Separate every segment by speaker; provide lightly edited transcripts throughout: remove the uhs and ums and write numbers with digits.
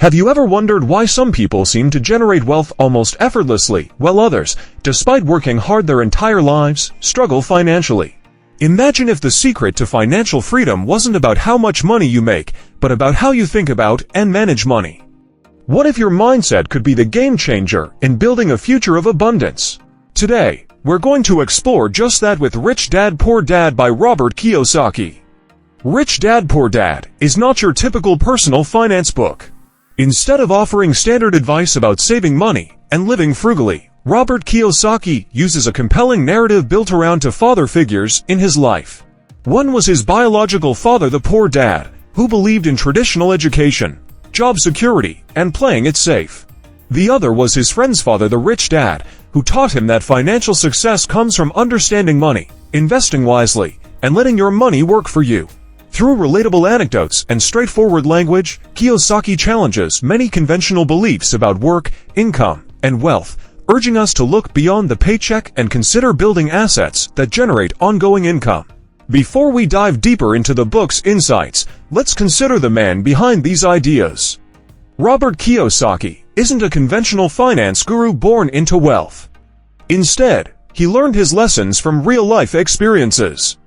Speaker 1: Have you ever wondered why some people seem to generate wealth almost effortlessly, while others, despite working hard their entire lives, struggle financially? Imagine if the secret to financial freedom wasn't about how much money you make, but about how you think about and manage money. What if your mindset could be the game changer in building a future of abundance? Today, we're going to explore just that with Rich Dad Poor Dad by Robert Kiyosaki. Rich Dad Poor Dad is not your typical personal finance book. Instead of offering standard advice about saving money and living frugally, Robert Kiyosaki uses a compelling narrative built around two father figures in his life. One was his biological father, the poor dad, who believed in traditional education, job security, and playing it safe. The other was his friend's father, the rich dad, who taught him that financial success comes from understanding money, investing wisely, and letting your money work for you. Through relatable anecdotes and straightforward language, Kiyosaki challenges many conventional beliefs about work, income, and wealth, urging us to look beyond the paycheck and consider building assets that generate ongoing income. Before we dive deeper into the book's insights, let's consider the man behind these ideas. Robert Kiyosaki isn't a conventional finance guru born into wealth. Instead, he learned his lessons from real-life experiences.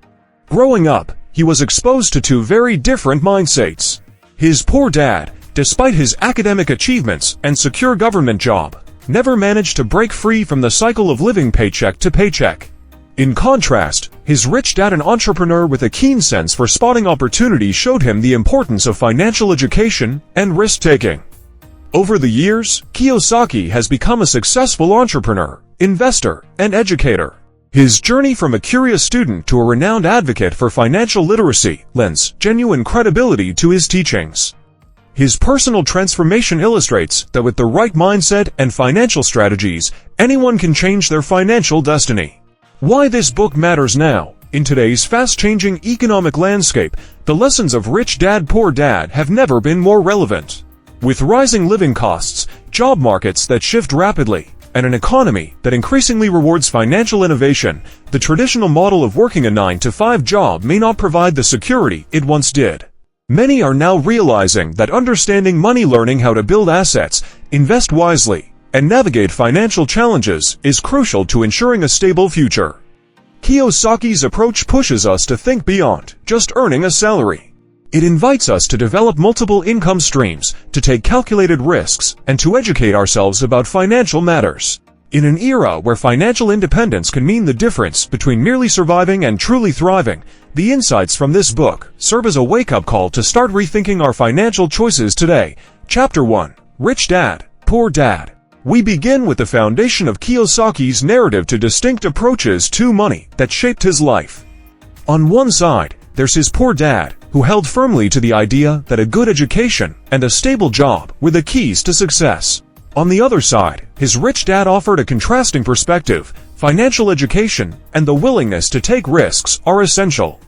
Speaker 1: Growing up, he was exposed to two very different mindsets. His poor dad, despite his academic achievements and secure government job, never managed to break free from the cycle of living paycheck to paycheck. In contrast, his rich dad, an entrepreneur with a keen sense for spotting opportunity, showed him the importance of financial education and risk-taking. Over the years, Kiyosaki has become a successful entrepreneur, investor, and educator. His journey from a curious student to a renowned advocate for financial literacy lends genuine credibility to his teachings. His personal transformation illustrates that with the right mindset and financial strategies, anyone can change their financial destiny. Why this book matters now. In today's fast-changing economic landscape, the lessons of Rich Dad Poor Dad have never been more relevant. With rising living costs, job markets that shift rapidly, and an economy that increasingly rewards financial innovation, the traditional model of working a 9-to-5 job may not provide the security it once did. Many are now realizing that understanding money, learning how to build assets, invest wisely, and navigate financial challenges is crucial to ensuring a stable future. Kiyosaki's approach pushes us to think beyond just earning a salary. It invites us to develop multiple income streams, to take calculated risks, and to educate ourselves about financial matters. In an era where financial independence can mean the difference between merely surviving and truly thriving, the insights from this book serve as a wake-up call to start rethinking our financial choices today. Chapter 1. Rich Dad, Poor Dad. We begin with the foundation of Kiyosaki's narrative to distinct approaches to money that shaped his life. On one side, there's his poor dad, who held firmly to the idea that a good education and a stable job were the keys to success. On the other side, his rich dad offered a contrasting perspective. Financial education and the willingness to take risks are essential.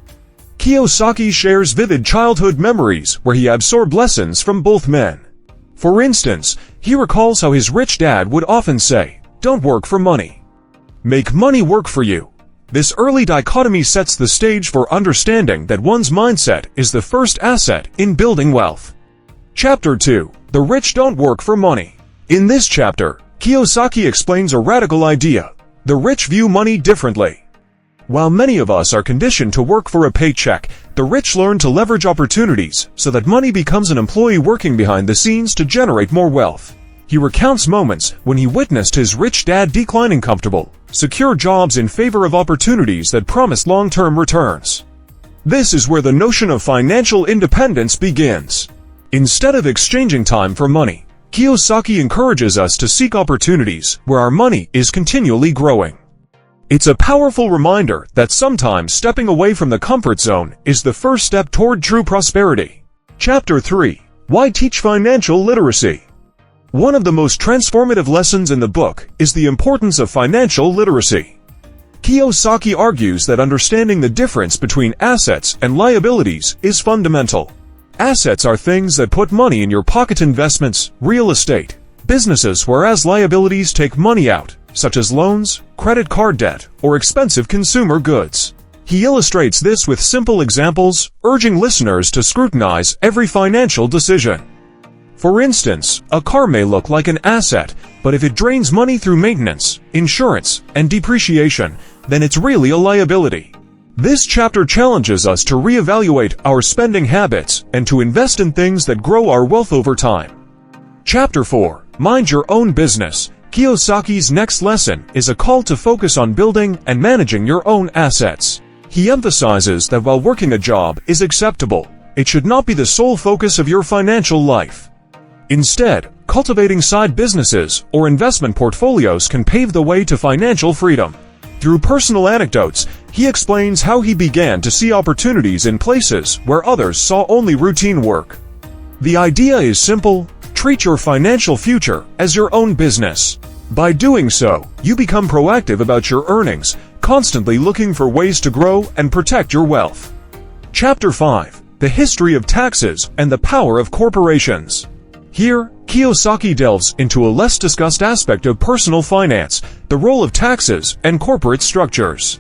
Speaker 1: Kiyosaki shares vivid childhood memories where he absorbed lessons from both men. For instance, he recalls how his rich dad would often say, "Don't work for money. Make money work for you." This early dichotomy sets the stage for understanding that one's mindset is the first asset in building wealth. Chapter 2. The Rich Don't Work for Money. In this chapter, Kiyosaki explains a radical idea. The rich view money differently. While many of us are conditioned to work for a paycheck, the rich learn to leverage opportunities so that money becomes an employee working behind the scenes to generate more wealth. He recounts moments when he witnessed his rich dad declining comfortable, secure jobs in favor of opportunities that promised long-term returns. This is where the notion of financial independence begins. Instead of exchanging time for money, Kiyosaki encourages us to seek opportunities where our money is continually growing. It's a powerful reminder that sometimes stepping away from the comfort zone is the first step toward true prosperity. Chapter 3. Why Teach Financial Literacy? One of the most transformative lessons in the book is the importance of financial literacy. Kiyosaki argues that understanding the difference between assets and liabilities is fundamental. Assets are things that put money in your pocket: investments, real estate, businesses, whereas liabilities take money out, such as loans, credit card debt, or expensive consumer goods. He illustrates this with simple examples, urging listeners to scrutinize every financial decision. For instance, a car may look like an asset, but if it drains money through maintenance, insurance, and depreciation, then it's really a liability. This chapter challenges us to reevaluate our spending habits and to invest in things that grow our wealth over time. Chapter 4. Mind Your Own Business. Kiyosaki's next lesson is a call to focus on building and managing your own assets. He emphasizes that while working a job is acceptable, it should not be the sole focus of your financial life. Instead, cultivating side businesses or investment portfolios can pave the way to financial freedom. Through personal anecdotes, he explains how he began to see opportunities in places where others saw only routine work. The idea is simple: treat your financial future as your own business. By doing so, you become proactive about your earnings, constantly looking for ways to grow and protect your wealth. Chapter 5. The History of Taxes and the Power of Corporations. Here, Kiyosaki delves into a less discussed aspect of personal finance, the role of taxes and corporate structures.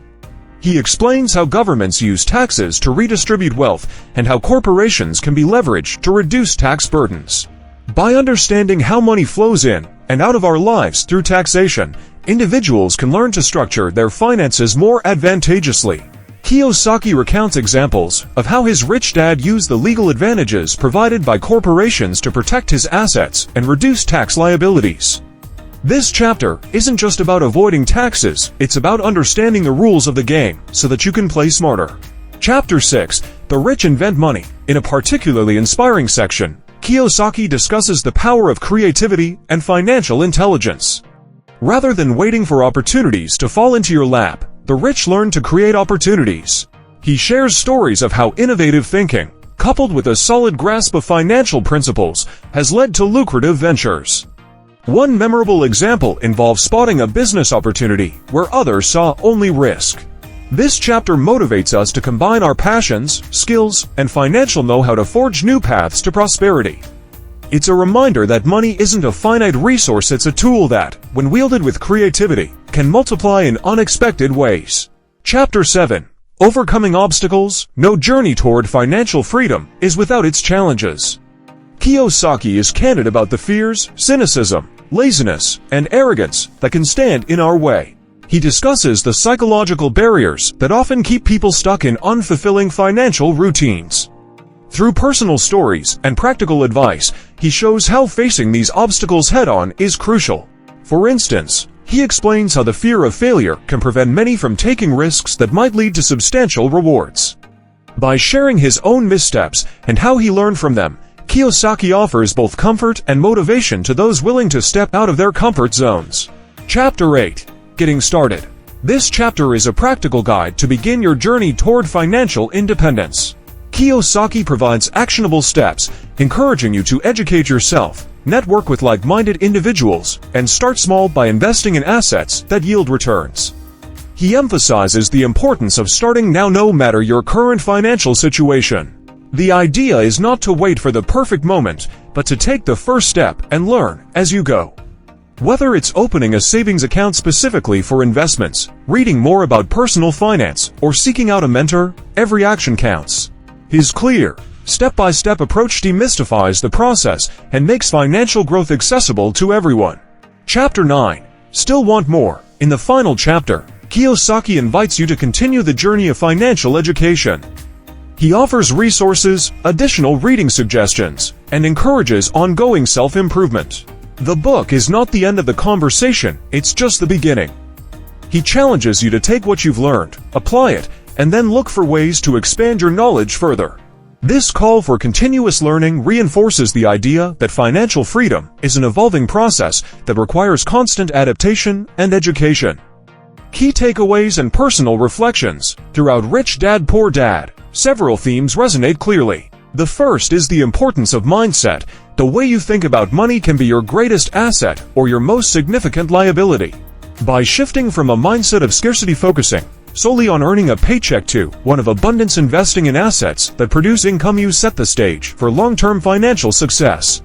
Speaker 1: He explains how governments use taxes to redistribute wealth and how corporations can be leveraged to reduce tax burdens. By understanding how money flows in and out of our lives through taxation, individuals can learn to structure their finances more advantageously. Kiyosaki recounts examples of how his rich dad used the legal advantages provided by corporations to protect his assets and reduce tax liabilities. This chapter isn't just about avoiding taxes, it's about understanding the rules of the game so that you can play smarter. Chapter 6. The Rich Invent Money. In a particularly inspiring section, Kiyosaki discusses the power of creativity and financial intelligence. Rather than waiting for opportunities to fall into your lap, the rich learn to create opportunities. He shares stories of how innovative thinking, coupled with a solid grasp of financial principles, has led to lucrative ventures. One memorable example involves spotting a business opportunity where others saw only risk. This chapter motivates us to combine our passions, skills, and financial know-how to forge new paths to prosperity. It's a reminder that money isn't a finite resource, it's a tool that, when wielded with creativity, can multiply in unexpected ways. Chapter 7. Overcoming Obstacles. No journey toward financial freedom is without its challenges. Kiyosaki is candid about the fears, cynicism, laziness, and arrogance that can stand in our way. He discusses the psychological barriers that often keep people stuck in unfulfilling financial routines. Through personal stories and practical advice, he shows how facing these obstacles head-on is crucial. For instance, he explains how the fear of failure can prevent many from taking risks that might lead to substantial rewards. By sharing his own missteps and how he learned from them, Kiyosaki offers both comfort and motivation to those willing to step out of their comfort zones. Chapter 8. Getting Started. This chapter is a practical guide to begin your journey toward financial independence. Kiyosaki provides actionable steps, encouraging you to educate yourself, network with like-minded individuals, and start small by investing in assets that yield returns. He emphasizes the importance of starting now no matter your current financial situation. The idea is not to wait for the perfect moment, but to take the first step and learn as you go. Whether it's opening a savings account specifically for investments, reading more about personal finance, or seeking out a mentor, every action counts. His clear, step-by-step approach demystifies the process and makes financial growth accessible to everyone. Chapter 9. Still Want More? In the final chapter, Kiyosaki invites you to continue the journey of financial education. He offers resources, additional reading suggestions, and encourages ongoing self-improvement. The book is not the end of the conversation, it's just the beginning. He challenges you to take what you've learned, apply it, and then look for ways to expand your knowledge further. This call for continuous learning reinforces the idea that financial freedom is an evolving process that requires constant adaptation and education. Key takeaways and personal reflections. Throughout Rich Dad Poor Dad, several themes resonate clearly. The first is the importance of mindset. The way you think about money can be your greatest asset or your most significant liability. By shifting from a mindset of scarcity focusing solely on earning a paycheck to one of abundance investing in assets that produce income, you set the stage for long-term financial success.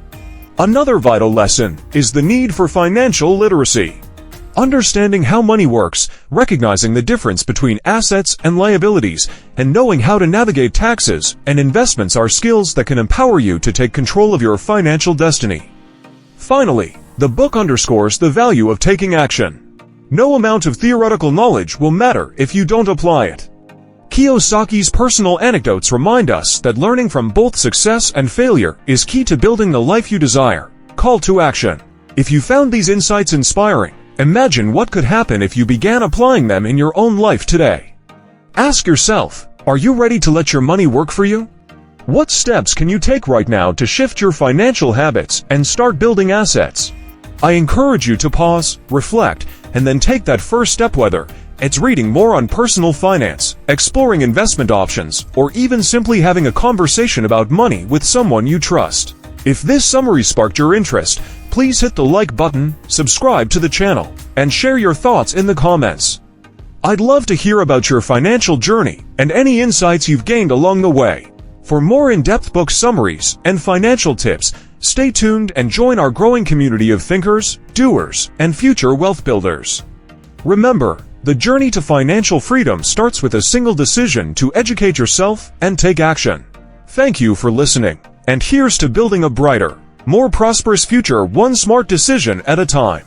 Speaker 1: Another vital lesson is the need for financial literacy. Understanding how money works, recognizing the difference between assets and liabilities, and knowing how to navigate taxes and investments are skills that can empower you to take control of your financial destiny. Finally, the book underscores the value of taking action. No amount of theoretical knowledge will matter if you don't apply it. Kiyosaki's personal anecdotes remind us that learning from both success and failure is key to building the life you desire. Call to action. If you found these insights inspiring, imagine what could happen if you began applying them in your own life today. Ask yourself, are you ready to let your money work for you? What steps can you take right now to shift your financial habits and start building assets? I encourage you to pause, reflect, and then take that first step, whether it's reading more on personal finance, exploring investment options, or even simply having a conversation about money with someone you trust. If this summary sparked your interest, please hit the like button, subscribe to the channel, and share your thoughts in the comments. I'd love to hear about your financial journey and any insights you've gained along the way. For more in-depth book summaries and financial tips, stay tuned and join our growing community of thinkers, doers, and future wealth builders. Remember, the journey to financial freedom starts with a single decision to educate yourself and take action. Thank you for listening, and here's to building a brighter, more prosperous future, one smart decision at a time.